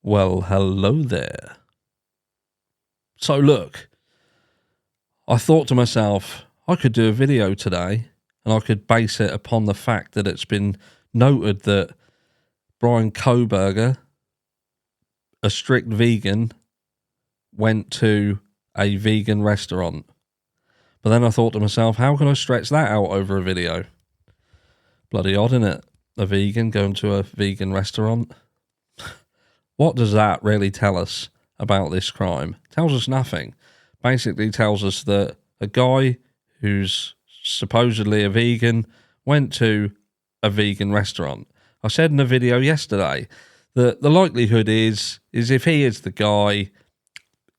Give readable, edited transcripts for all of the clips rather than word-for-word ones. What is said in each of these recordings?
Well, hello there. So look, I thought to myself, I could do a video today and I could base it upon the fact that it's been noted that Brian Koberger, a strict vegan, went to a vegan restaurant. But then I thought to myself, how can I stretch that out over a video? Bloody odd, innit? A vegan going to a vegan restaurant. What does that really tell us about this crime? It tells us nothing. Basically tells us that a guy who's supposedly a vegan went to a vegan restaurant. I said in a video yesterday that the likelihood is if he is the guy,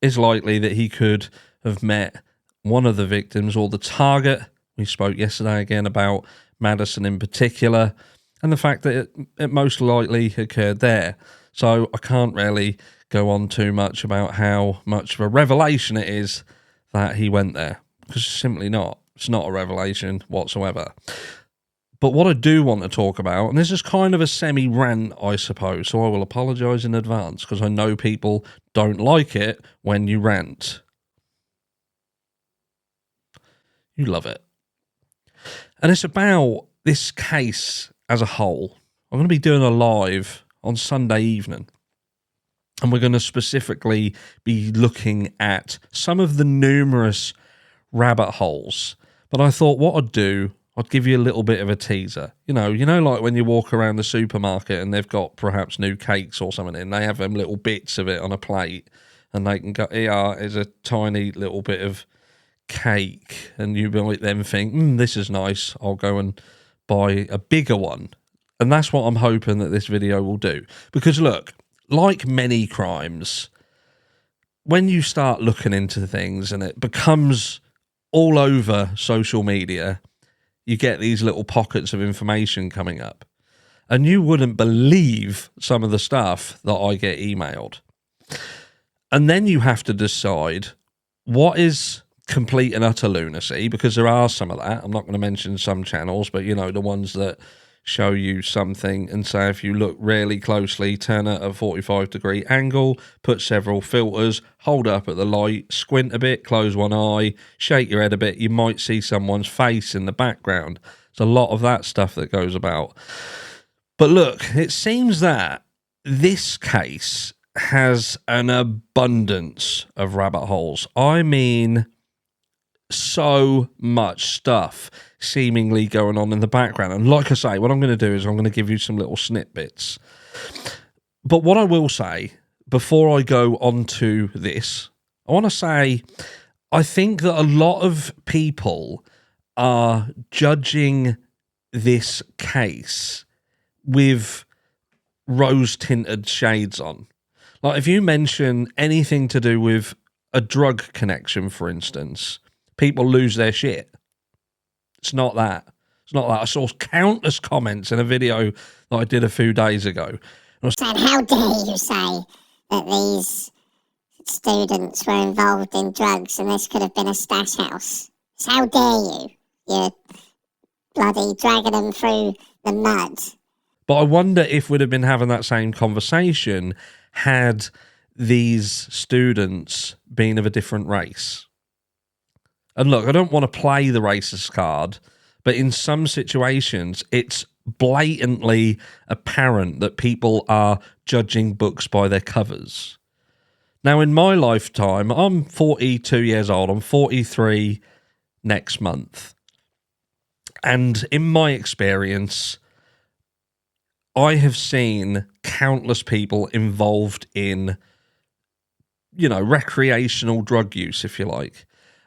it's likely that he could have met one of the victims or the target. We spoke yesterday again about Madison in particular and the fact that it most likely occurred there. So I can't really go on too much about how much of a revelation it is that he went there, because it's simply not. It's not a revelation whatsoever. But what I do want to talk about, and this is kind of a semi-rant, I suppose, so I will apologise in advance, because I know people don't like it when you rant. You love it. And it's about this case as a whole. I'm going to be doing a live on Sunday evening, and we're going to specifically be looking at some of the numerous rabbit holes. But I thought what I'd do, I'd give you a little bit of a teaser. You know, like when you walk around the supermarket and they've got perhaps new cakes or something in, they have them little bits of it on a plate, and they can go, here is a tiny little bit of cake, and you might then think, this is nice, I'll go and buy a bigger one. And that's what I'm hoping that this video will do. Because look, like many crimes, when you start looking into things and it becomes all over social media, you get these little pockets of information coming up. And you wouldn't believe some of the stuff that I get emailed. And then you have to decide what is complete and utter lunacy, because there are some of that. I'm not going to mention some channels, but you know, the ones that show you something and say if you look really closely, turn at a 45-degree angle, put several filters, hold up at the light, squint a bit, close one eye, shake your head a bit, you might see someone's face in the background. There's a lot of that stuff that goes about. But look, it seems that this case has an abundance of rabbit holes. I mean, so much stuff seemingly going on in the background. And like I say, what I'm going to do is I'm going to give you some little snippets. But what I will say, before I go on to this, I want to say, I think that a lot of people are judging this case with rose-tinted shades on. Like, if you mention anything to do with a drug connection, for instance, people lose their shit. It's not that. It's not that. I saw countless comments in a video that I did a few days ago. And how dare you say that these students were involved in drugs and this could have been a stash house? So how dare you? You're bloody dragging them through the mud. But I wonder if we'd have been having that same conversation had these students been of a different race. And look, I don't want to play the racist card, but in some situations, it's blatantly apparent that people are judging books by their covers. Now, in my lifetime, I'm 42 years old. I'm 43 next month. And in my experience, I have seen countless people involved in, recreational drug use, if you like.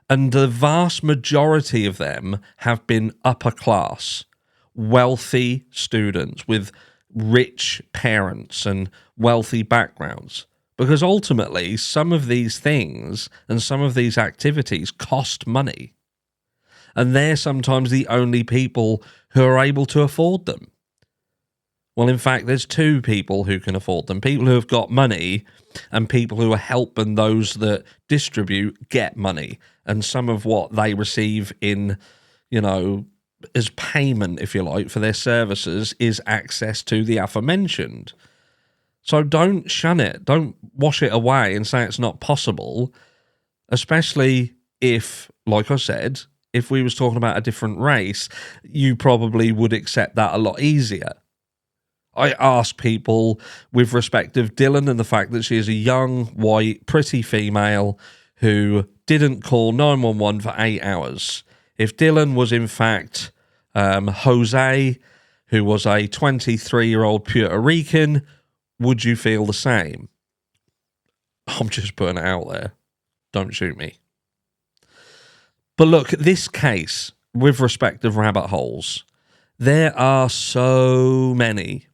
And the vast majority of them have been upper class, wealthy students with rich parents and wealthy backgrounds. Because ultimately, some of these things and some of these activities cost money. And they're sometimes the only people who are able to afford them. Well, in fact, there's two people who can afford them. People who have got money and people who are helping those that distribute get money. And some of what they receive in, as payment, if you like, for their services is access to the aforementioned. So don't shun it. Don't wash it away and say it's not possible, especially if, like I said, if we was talking about a different race, you probably would accept that a lot easier. I ask people with respect of Dylan and the fact that she is a young, white, pretty female who didn't call 911 for 8 hours. If Dylan was in fact Jose, who was a 23-year-old Puerto Rican, would you feel the same? I'm just putting it out there. Don't shoot me. But look, this case, with respect of rabbit holes, there are so many.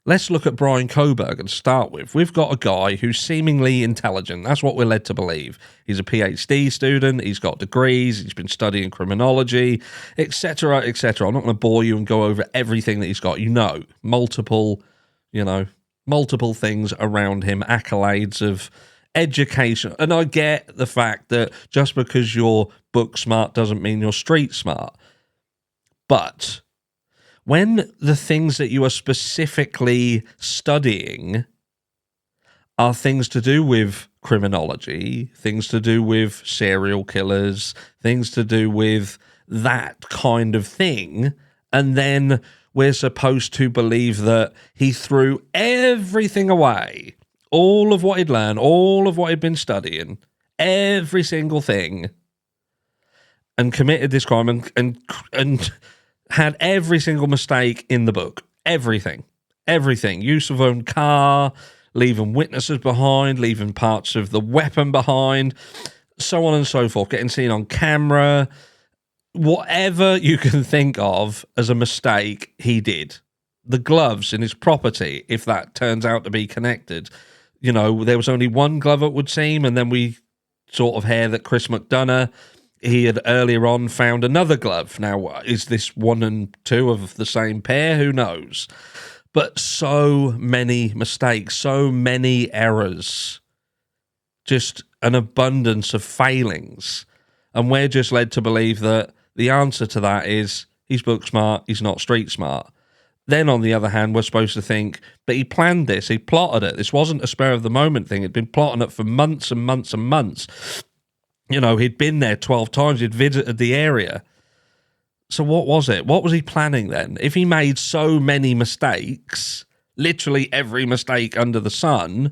Let's look at Brian Coburg and start with. We've got a guy who's seemingly intelligent. That's what we're led to believe. He's a PhD student. He's got degrees. He's been studying criminology, etc., etc. I'm not going to bore you and go over everything that he's got. Multiple things around him, accolades of education. And I get the fact that just because you're book smart doesn't mean you're street smart. But when the things that you are specifically studying are things to do with criminology, things to do with serial killers, things to do with that kind of thing, and then we're supposed to believe that he threw everything away, all of what he'd learned, all of what he'd been studying, every single thing, and committed this crime and had every single mistake in the book. Everything. Use of own car, leaving witnesses behind, leaving parts of the weapon behind, so on and so forth, getting seen on camera. Whatever you can think of as a mistake, he did. The gloves in his property, if that turns out to be connected. There was only one glove, it would seem, and then we sort of hear that Chris McDonough, he had earlier on found another glove. Now, is this 1 and 2 of the same pair? Who knows? But so many mistakes, so many errors, just an abundance of failings. And we're just led to believe that the answer to that is he's book smart, he's not street smart. Then, on the other hand, we're supposed to think, but he planned this, he plotted it. This wasn't a spur of the moment thing. He'd been plotting it for months and months and months. He'd been there 12 times. He'd visited the area. So what was it? What was he planning then? If he made so many mistakes, literally every mistake under the sun,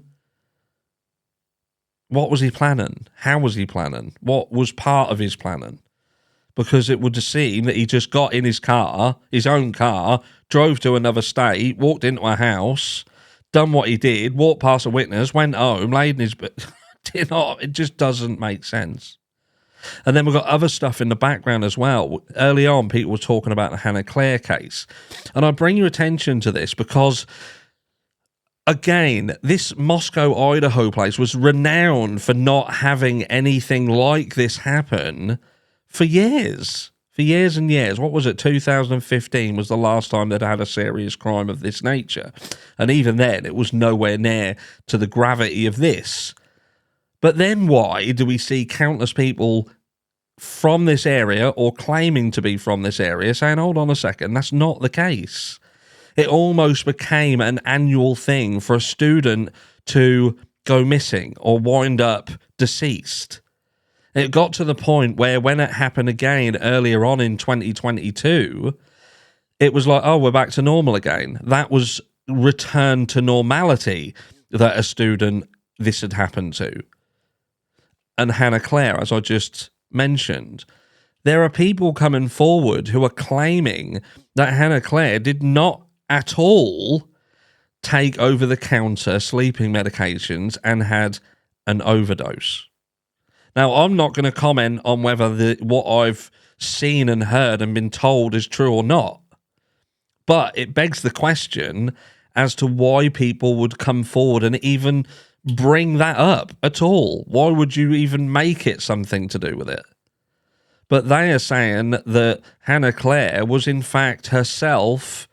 what was he planning? How was he planning? What was part of his planning? Because it would seem that he just got in his car, his own car, drove to another state, walked into a house, done what he did, walked past a witness, went home, laid in his bed. It just doesn't make sense. And then we've got other stuff in the background as well. Early on, people were talking about the Hannah Claire case. And I bring your attention to this because, again, this Moscow, Idaho place was renowned for not having anything like this happen for years. For years and years. What was it? 2015 was the last time they'd had a serious crime of this nature. And even then, it was nowhere near to the gravity of this. But then why do we see countless people from this area or claiming to be from this area saying, hold on a second, that's not the case? It almost became an annual thing for a student to go missing or wind up deceased. It got to the point where when it happened again earlier on in 2022, it was like, oh, we're back to normal again. That was return to normality that a student this had happened to. And Hannah Claire, as I just mentioned, there are people coming forward who are claiming that Hannah Claire did not at all take over-the-counter sleeping medications and had an overdose. Now, I'm not going to comment on whether what I've seen and heard and been told is true or not, but it begs the question as to why people would come forward and even bring that up at all. Why would you even make it something to do with it? But they are saying that Hannah Claire was in fact herself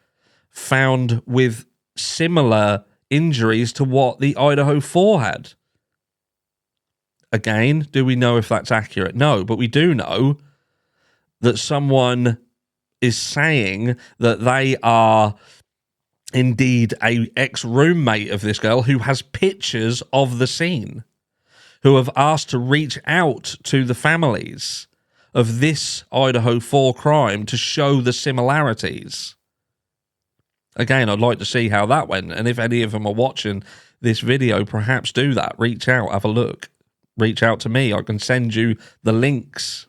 found with similar injuries to what the Idaho 4 had. Again, do we know if that's accurate? No, but we do know that someone is saying that they are indeed a ex-roommate of this girl who has pictures of the scene, who have asked to reach out to the families of this Idaho 4 crime to show the similarities. Again, I'd like to see how that went, and if any of them are watching this video, perhaps do that. Reach out, have a look. Reach out to me. I can send you the links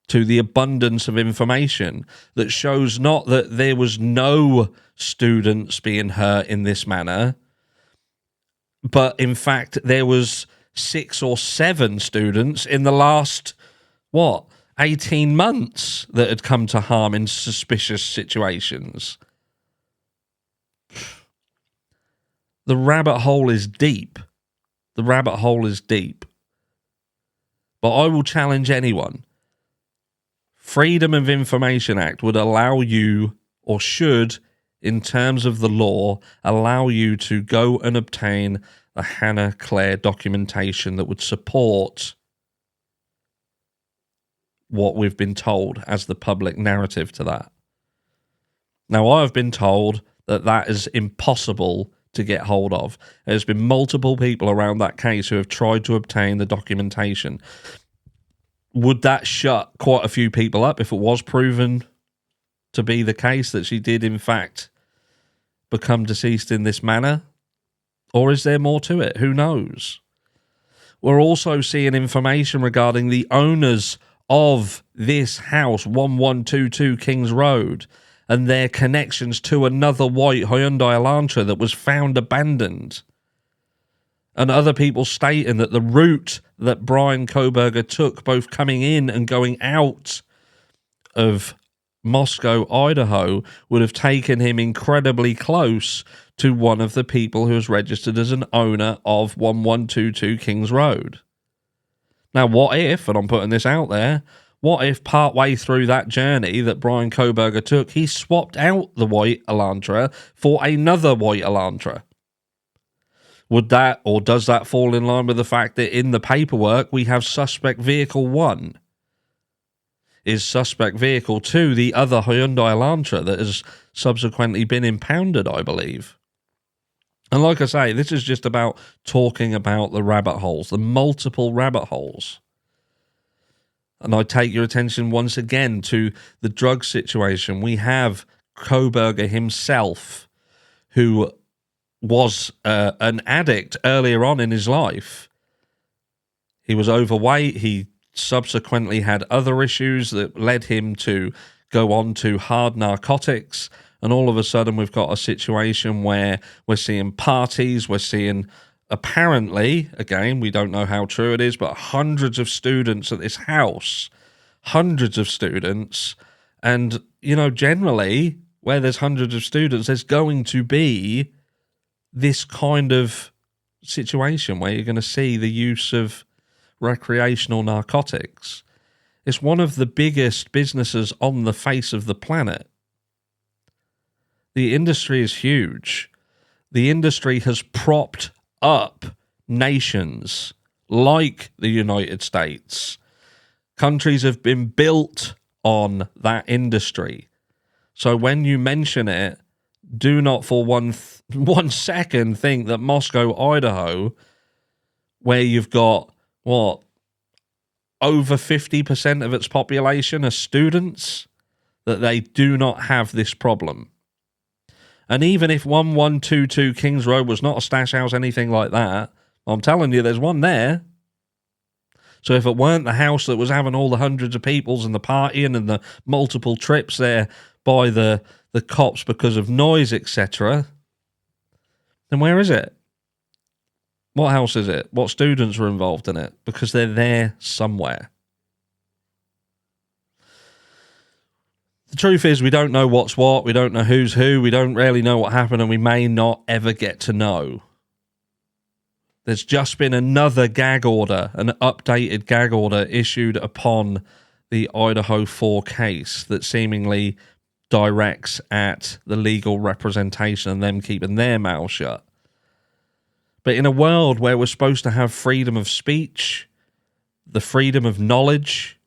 to the abundance of information that shows not that there was no students being hurt in this manner, but in fact there was 6 or 7 students in the last, 18 months that had come to harm in suspicious situations. The rabbit hole is deep. The rabbit hole is deep. But I will challenge anyone. Freedom of Information Act would allow you, or should, in terms of the law, allow you to go and obtain the Hannah Claire documentation that would support what we've been told as the public narrative to that. Now, I've been told that that is impossible to get hold of. There's been multiple people around that case who have tried to obtain the documentation. Would that shut quite a few people up if it was proven to be the case that she did, in fact, become deceased in this manner? Or is there more to it? Who knows? We're also seeing information regarding the owners of this house, 1122 Kings Road, and their connections to another white Hyundai Elantra that was found abandoned. And other people stating that the route that Brian Kohberger took, both coming in and going out of Moscow, Idaho, would have taken him incredibly close to one of the people who was registered as an owner of 1122 Kings Road. Now, what if, and I'm putting this out there, what if partway through that journey that Brian Kohberger took, he swapped out the white Elantra for another white Elantra? Would that, or does that fall in line with the fact that in the paperwork we have suspect vehicle 1? Is suspect vehicle 2 the other Hyundai Elantra that has subsequently been impounded, I believe? And like I say, this is just about talking about the rabbit holes, the multiple rabbit holes. And I take your attention once again to the drug situation. We have Kohberger himself, who was an addict earlier on in his life. He was overweight. He subsequently had other issues that led him to go on to hard narcotics. And all of a sudden, we've got a situation where we're seeing parties, we're seeing, apparently, again, we don't know how true it is, but hundreds of students at this house. Hundreds of students. And, you know, generally, where there's hundreds of students, there's going to be this kind of situation where you're going to see the use of recreational narcotics. It's one of the biggest businesses on the face of the planet. The industry is huge. The industry has propped up nations like the United States. Countries have been built on that industry. So when you mention it, do not for one second think that Moscow, Idaho, where you've got, over 50% of its population are students, that they do not have this problem. And even if 1122 Kings Road was not a stash house, anything like that, I'm telling you, there's one there. So if it weren't the house that was having all the hundreds of peoples and the partying and the multiple trips there by the cops because of noise, etc., then where is it? What house is it? What students are involved in it? Because they're there somewhere. The truth is, we don't know what's what, we don't know who's who, we don't really know what happened, and we may not ever get to know. There's just been another gag order, an updated gag order issued upon the Idaho 4 case that seemingly directs at the legal representation and them keeping their mouth shut. But in a world where we're supposed to have freedom of speech, the freedom of knowledge,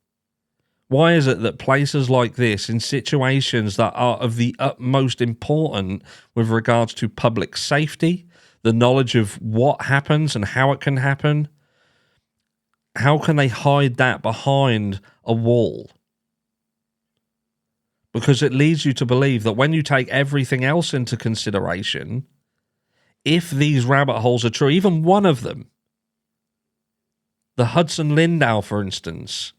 Why is it that places like this, in situations that are of the utmost importance with regards to public safety, the knowledge of what happens and how it can happen, how can they hide that behind a wall? Because it leads you to believe that when you take everything else into consideration, if these rabbit holes are true, even one of them, the Hudson Lindau, for instance,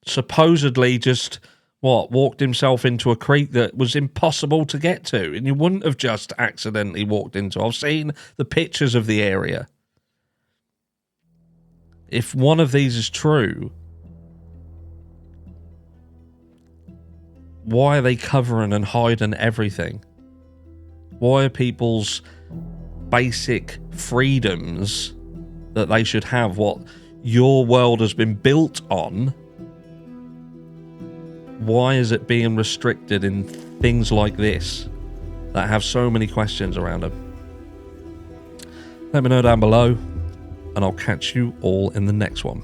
supposedly just, walked himself into a creek that was impossible to get to, and you wouldn't have just accidentally walked into. I've seen the pictures of the area. If one of these is true, why are they covering and hiding everything? Why are people's basic freedoms that they should have, what your world has been built on, why is it being restricted in things like this that have so many questions around them? Let me know down below, and I'll catch you all in the next one.